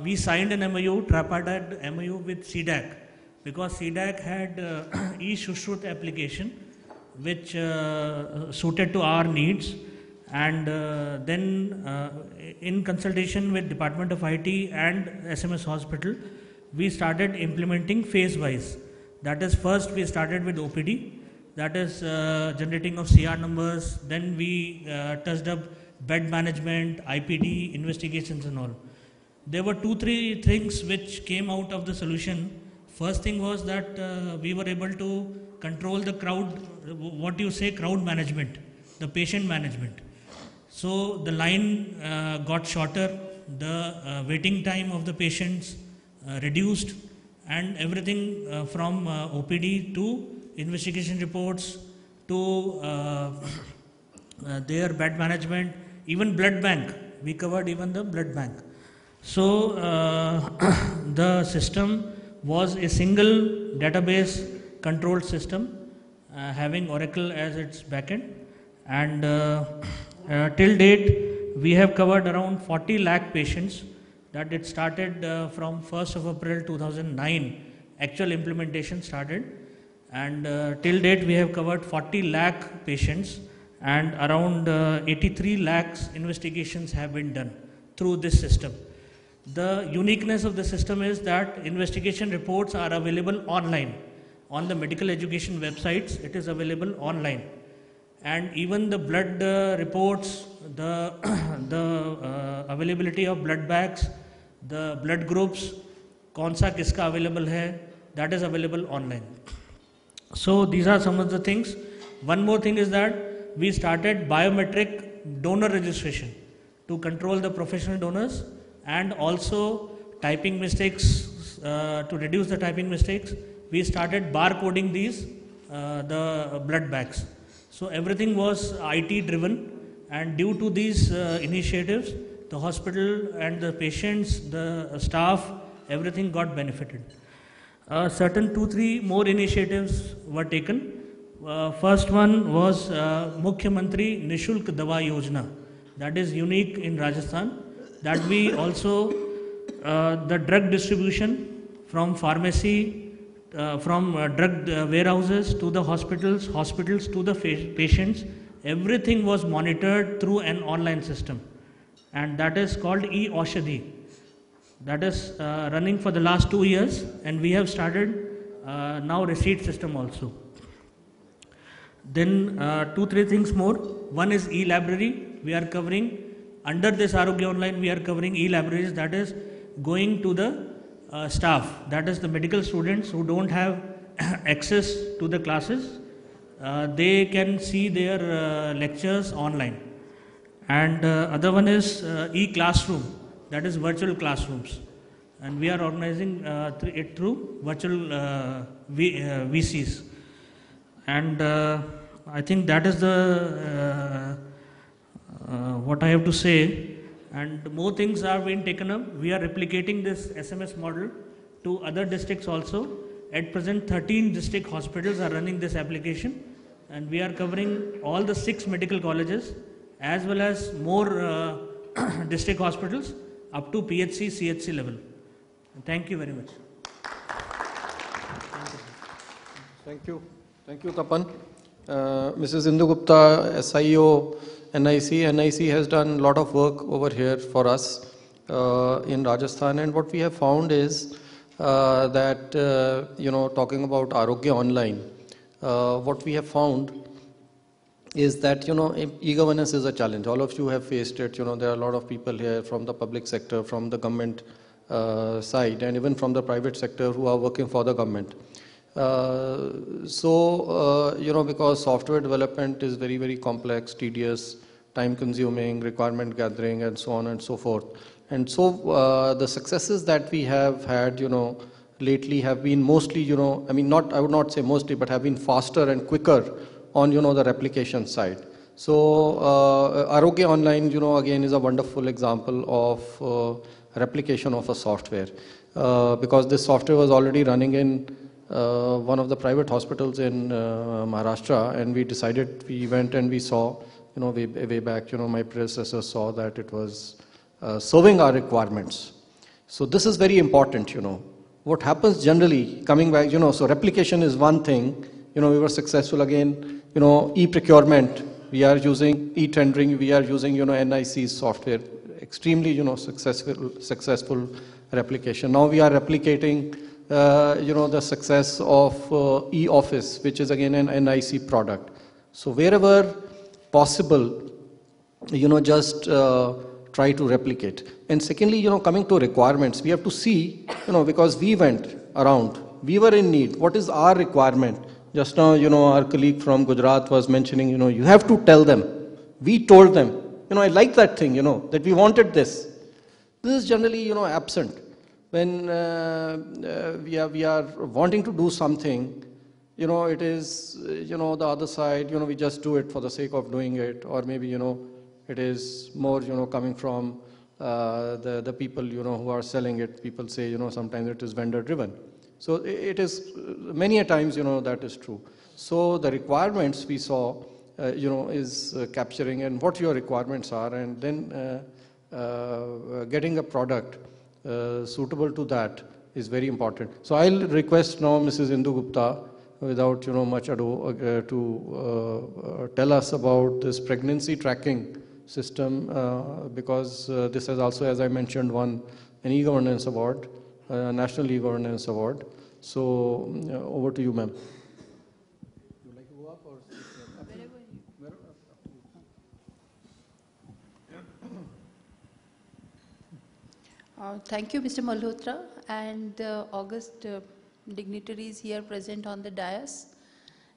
S8: we signed an MOU, tripartite MOU with CDAC, because CDAC had e-Shushrut application which suited to our needs, and then in consultation with Department of IT and SMS Hospital, we started implementing phase-wise. That is, first we started with OPD, that is generating of CR numbers, then we touched up bed management, IPD, investigations and all. There were 2-3 things which came out of the solution. First thing was that we were able to control the crowd, what you say, crowd management, the patient management. So the line got shorter, the waiting time of the patients reduced, and everything from OPD to investigation reports to their bed management, even blood bank. We covered even the blood bank. So the system was a single database controlled system having Oracle as its backend, and till date we have covered around 40 lakh patients. That it started from 1st of April 2009, actual implementation started, and till date we have covered 40 lakh patients, and around 83 lakhs investigations have been done through this system. The uniqueness of the system is that investigation reports are available online. On the medical education websites, it is available online. And even the blood reports, the availability of blood bags, the blood groups, kaun sa kiska available hai, that is available online. So these are some of the things. One more thing is that we started biometric donor registration to control the professional donors, and also typing mistakes, to reduce the typing mistakes. We started barcoding these, the blood bags. So everything was IT driven, and due to these initiatives, the hospital and the patients, the staff, everything got benefited. Certain 2-3 more initiatives were taken. First one was Mukhya Mantri Nishulk Dawa Yojana. That is unique in Rajasthan. That we also, the drug distribution from pharmacy, from drug warehouses to the hospitals, hospitals to the patients, everything was monitored through an online system. And that is called e-Aushadhi. That is running for the last 2 years, and we have started now receipt system also. Then 2-3 things more. One is e-library. We are covering, under this Arogya Online, we are covering e-libraries, that is going to the staff, that is the medical students who don't have access to the classes, they can see their lectures online. And other one is e-classroom, that is virtual classrooms, and we are organizing it through virtual VCs. And I think that is the what I have to say, and more things are being taken up. We are replicating this SMS model to other districts also. At present, 13 district hospitals are running this application, and we are covering all the 6 medical colleges as well as more district hospitals up to PHC, CHC level. Thank you very much.
S7: Thank you. Thank you, Tapan. Mrs. Indu Gupta, SIO, NIC has done a lot of work over here for us in Rajasthan, and what we have found is that, talking about Arogya Online, what we have found is that, e-governance is a challenge. All of you have faced it. There are a lot of people here from the public sector, from the government side, and even from the private sector who are working for the government. Because software development is very, very complex, tedious, time-consuming, requirement gathering, and so on and so forth. And so the successes that we have had, lately have been mostly, I would not say mostly, but have been faster and quicker on, the replication side. So Arogya Online, again is a wonderful example of replication of a software. Because this software was already running in one of the private hospitals in Maharashtra, and we went and we saw, way back, my predecessor saw that it was serving our requirements. So this is very important, What happens generally, coming back, so replication is one thing, we were successful again, e-procurement, we are using e-tendering, we are using, NIC's software, extremely, successful replication. Now we are replicating, the success of e-office, which is again an NIC product. So wherever possible, just try to replicate. And secondly, coming to requirements, we have to see, because we went around, we were in need. What is our requirement? Just now, our colleague from Gujarat was mentioning, you have to tell them. We told them, I like that thing, that we wanted this. This is generally, absent. When we are wanting to do something, it is, the other side, we just do it for the sake of doing it, or maybe, it is more, coming from the people, who are selling it. People say, sometimes it is vendor driven. So it is, many a times, that is true. So the requirements we saw, is capturing and what your requirements are, and then getting a product suitable to that is very important. So I'll request now Mrs. Indu Gupta, without much ado, to tell us about this pregnancy tracking system, because this has also, as I mentioned, won an e-governance award, National e-governance award. So over to you, ma'am.
S9: Thank you, Mr. Malhotra, and august dignitaries here present on the dais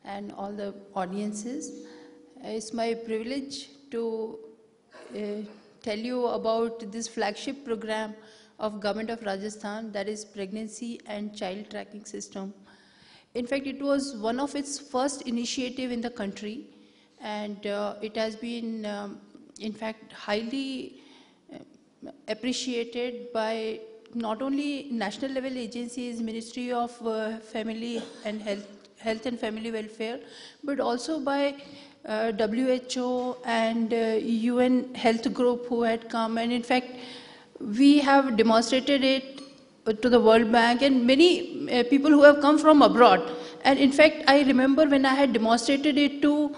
S9: and all the audiences. It's my privilege to tell you about this flagship program of Government of Rajasthan, that is Pregnancy and Child Tracking System. In fact, it was one of its first initiative in the country, and it has been, in fact, highly appreciated by not only national level agencies, Ministry of Family and Health and Family Welfare, but also by WHO and UN Health Group who had come. And in fact, we have demonstrated it to the World Bank and many people who have come from abroad. And in fact, I remember when I had demonstrated it to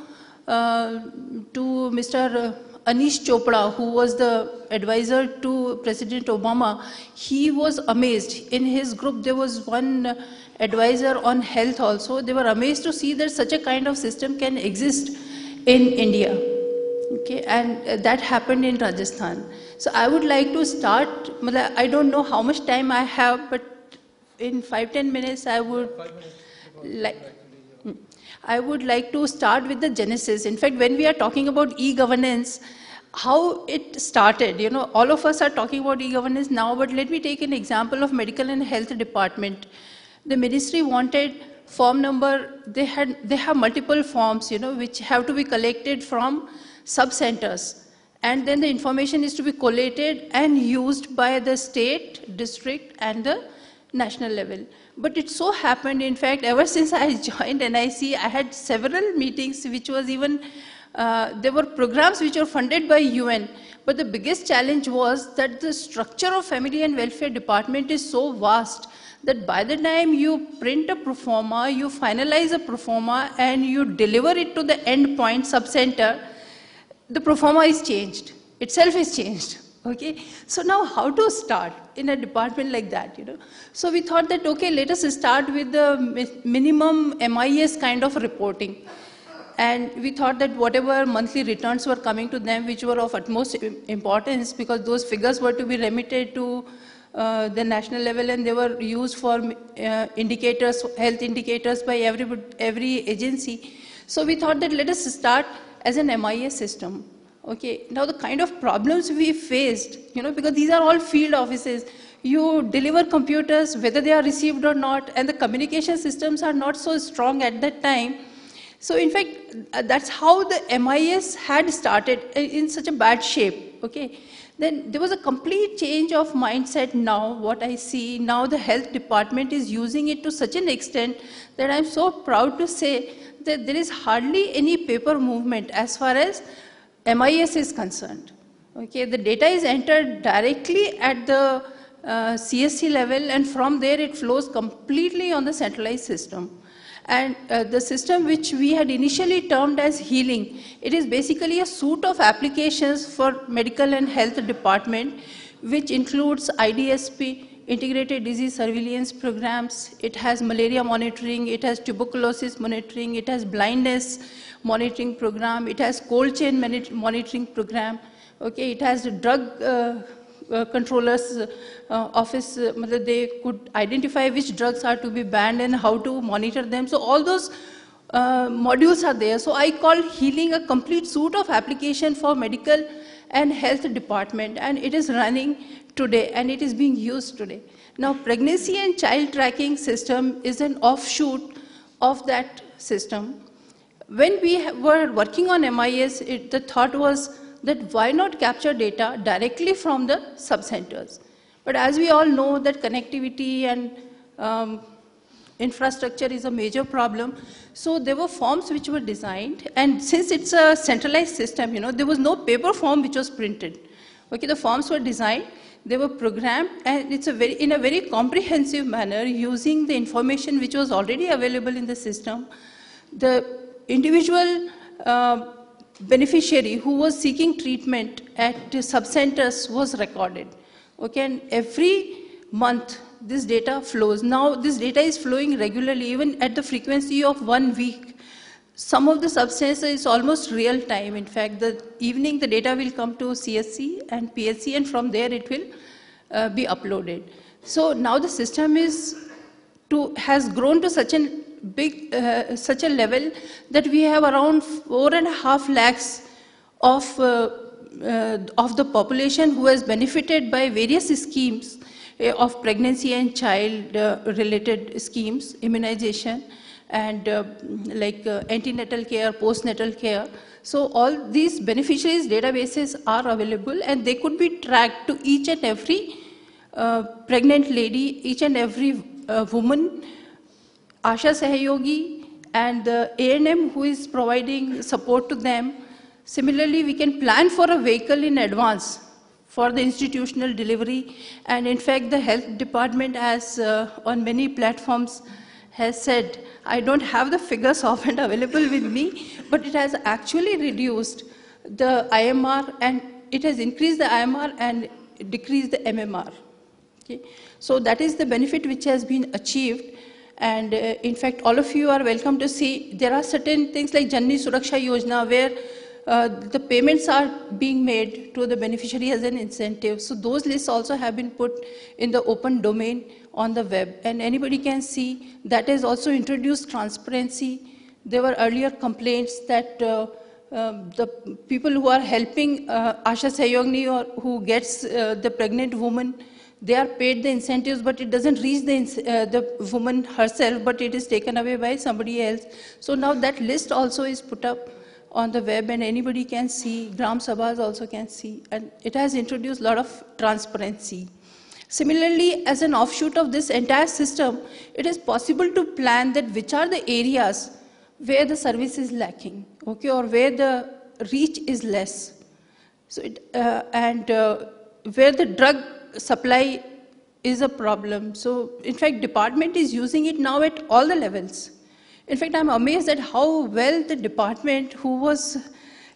S9: Mr. Anish Chopra, who was the advisor to President Obama, he was amazed. In his group, there was one advisor on health also. They were amazed to see that such a kind of system can exist in India. Okay, and that happened in Rajasthan. So I would like to start, I don't know how much time I have, but in 5-10 minutes I would like to start with the genesis. In fact, when we are talking about e-governance, how it started, all of us are talking about e-governance now, but let me take an example of Medical and Health Department. The ministry wanted form number, they have multiple forms, which have to be collected from sub-centers. And then the information is to be collated and used by the state, district, and the national level. But it so happened, in fact, ever since I joined NIC, I had several meetings which was even, there were programs which were funded by UN. But the biggest challenge was that the structure of Family and Welfare Department is so vast that by the time you print a proforma, you finalize a proforma, and you deliver it to the end point sub-center, the proforma is changed, itself is changed, okay? So now how to start in a department like that, So we thought that, okay, let us start with the minimum MIS kind of reporting. And we thought that whatever monthly returns were coming to them, which were of utmost importance, because those figures were to be remitted to the national level, and they were used for indicators, health indicators by every agency. So we thought that let us start as an MIS system. Okay, now the kind of problems we faced, because these are all field offices, you deliver computers whether they are received or not, and the communication systems are not so strong at that time. So in fact, that's how the MIS had started in such a bad shape. Okay, then there was a complete change of mindset now. What I see now, the health department is using it to such an extent that I'm so proud to say that there is hardly any paper movement as far as MIS is concerned. Okay, the data is entered directly at the CSC level, and from there it flows completely on the centralized system. And the system which we had initially termed as healing, it is basically a suite of applications for medical and health department, which includes IDSP, integrated disease surveillance programs. It has malaria monitoring, it has tuberculosis monitoring, it has blindness monitoring program, it has cold chain monitoring program. Okay, it has the drug controllers office, they could identify which drugs are to be banned and how to monitor them. So all those modules are there. So I call healing a complete suite of application for medical and health department, and it is running today and it is being used today. Now, pregnancy and child tracking system is an offshoot of that system. When we were working on MIS, the thought was that why not capture data directly from the sub-centers? But as we all know that connectivity and infrastructure is a major problem. So there were forms which were designed, and since it's a centralized system, there was no paper form which was printed. Okay, the forms were designed, they were programmed, and it's in a very comprehensive manner using the information which was already available in the system. The individual beneficiary who was seeking treatment at sub-centers was recorded. Okay, and every month this data flows. Now this data is flowing regularly, even at the frequency of 1 week. Some of the substances is almost real time. In fact, the evening the data will come to CSC and PSC, and from there it will be uploaded. So now the system has grown to such an big, such a level that we have around 4.5 lakhs of the population who has benefited by various schemes of pregnancy and child related schemes, immunization, and like antenatal care, postnatal care. So all these beneficiaries databases are available, and they could be tracked to each and every pregnant lady, each and every woman, Asha Sahayogi, and the ANM who is providing support to them. Similarly, we can plan for a vehicle in advance for the institutional delivery, and in fact the health department has on many platforms has said, I don't have the figures often available with me, but it has actually reduced the IMR, and it has increased the IMR and decreased the MMR. Okay? So that is the benefit which has been achieved. And in fact, all of you are welcome to see, there are certain things like Janani Suraksha Yojana where the payments are being made to the beneficiary as an incentive. So those lists also have been put in the open domain on the web, and anybody can see. That has also introduced transparency. There were earlier complaints that the people who are helping Asha Sahayogini or who gets the pregnant woman, they are paid the incentives, but it doesn't reach the woman herself, but it is taken away by somebody else. So now that list also is put up on the web, and anybody can see, Gram Sabhas also can see, and it has introduced a lot of transparency. Similarly, as an offshoot of this entire system, it is possible to plan that which are the areas where the service is lacking, okay, or where the reach is less. So where the drug supply is a problem. So in fact, department is using it now at all the levels. In fact, I'm amazed at how well the department, who was,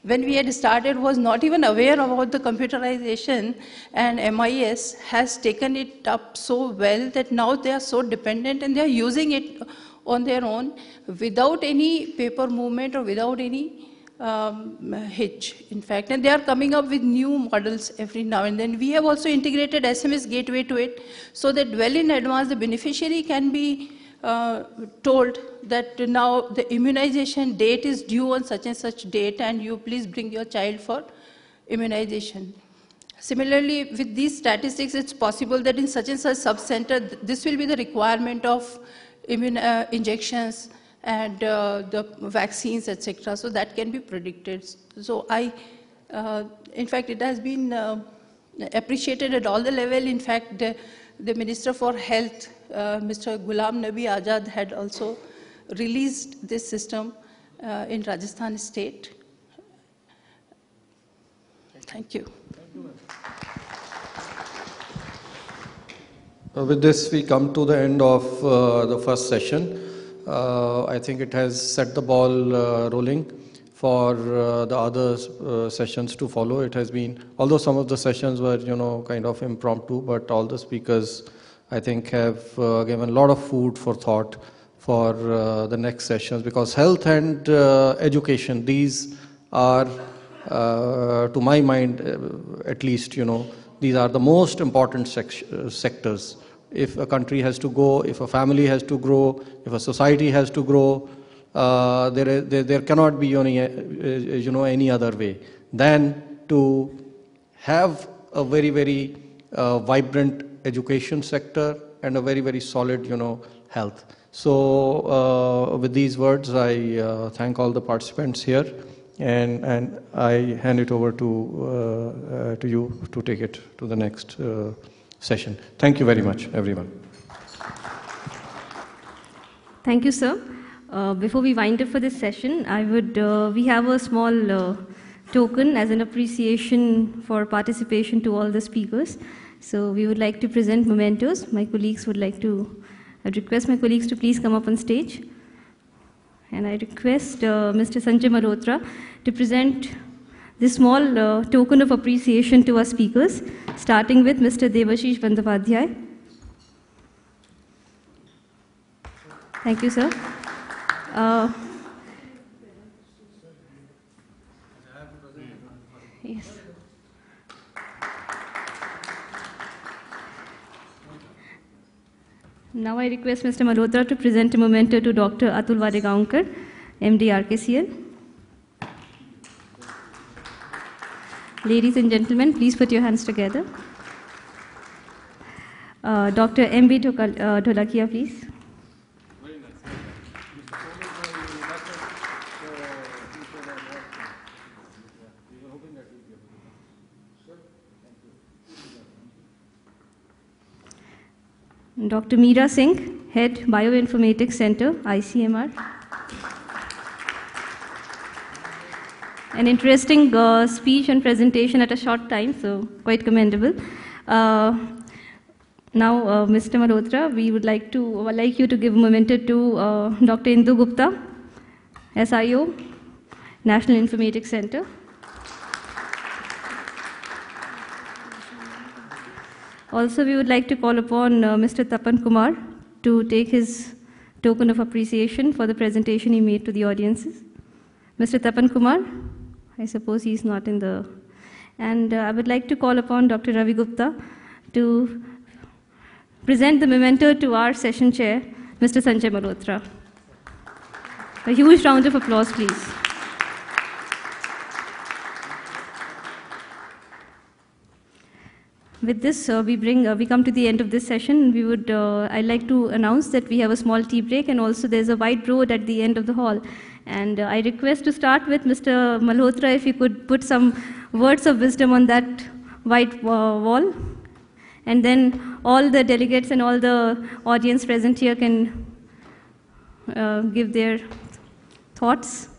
S9: when we had started, was not even aware about the computerization, and MIS has taken it up so well that now they are so dependent and they are using it on their own without any paper movement or without any hitch, in fact. And they are coming up with new models every now and then. We have also integrated SMS gateway to it so that well in advance the beneficiary can be told that now the immunization date is due on such and such date and you please bring your child for immunization. Similarly, with these statistics, it's possible that in such and such sub-center, this will be the requirement of injections and the vaccines, etc. So that can be predicted. So in fact, it has been appreciated at all the level. In fact, the Minister for Health, Mr. Ghulam Nabi Azad, had also released this system in Rajasthan state. Thank you.
S7: With this, we come to the end of the first session. I think it has set the ball rolling for the other sessions to follow. It has been, although some of the sessions were, kind of impromptu, but all the speakers, I think, have given a lot of food for thought for the next sessions, because health and education, these are, to my mind, at least, these are the most important sectors. If a country has to go, if a family has to grow, if a society has to grow, there cannot be any other way than to have a very, very vibrant education sector and a very, very solid, health. So with these words, I thank all the participants here, and I hand it over to you to take it to the next session. Thank you very much, everyone.
S1: Thank you, sir. Before we wind up for this session, we have a small token as an appreciation for participation to all the speakers. So we would like to present mementos. My colleagues would like to, I'd request my colleagues to please come up on stage. And I request Mr. Sanjay Malhotra to present this small token of appreciation to our speakers, starting with Mr. Debashish Bandyopadhyay. Thank you, sir. Yes. Now I request Mr. Malhotra to present a memento to Dr. Atul Wadegaonkar, MD RKCL. Ladies and gentlemen, please put your hands together. Dr. M.B. Dholakia, please. Dr. Meera Singh, Head Bioinformatics Center, ICMR. An interesting speech and presentation at a short time, so quite commendable. Now, Mr. Malhotra, we would like you to give a memento to Dr. Indu Gupta, SIO, National Informatics Center. Also, we would like to call upon Mr. Tapan Kumar to take his token of appreciation for the presentation he made to the audiences. Mr. Tapan Kumar, I suppose he's not in the... And I would like to call upon Dr. Ravi Gupta to present the memento to our session chair, Mr. Sanjay Malhotra. A huge round of applause, please. With this, we come to the end of this session. I'd like to announce that we have a small tea break, and also there's a white board at the end of the hall. And I request to start with Mr. Malhotra, if you could put some words of wisdom on that white wall. And then all the delegates and all the audience present here can give their thoughts.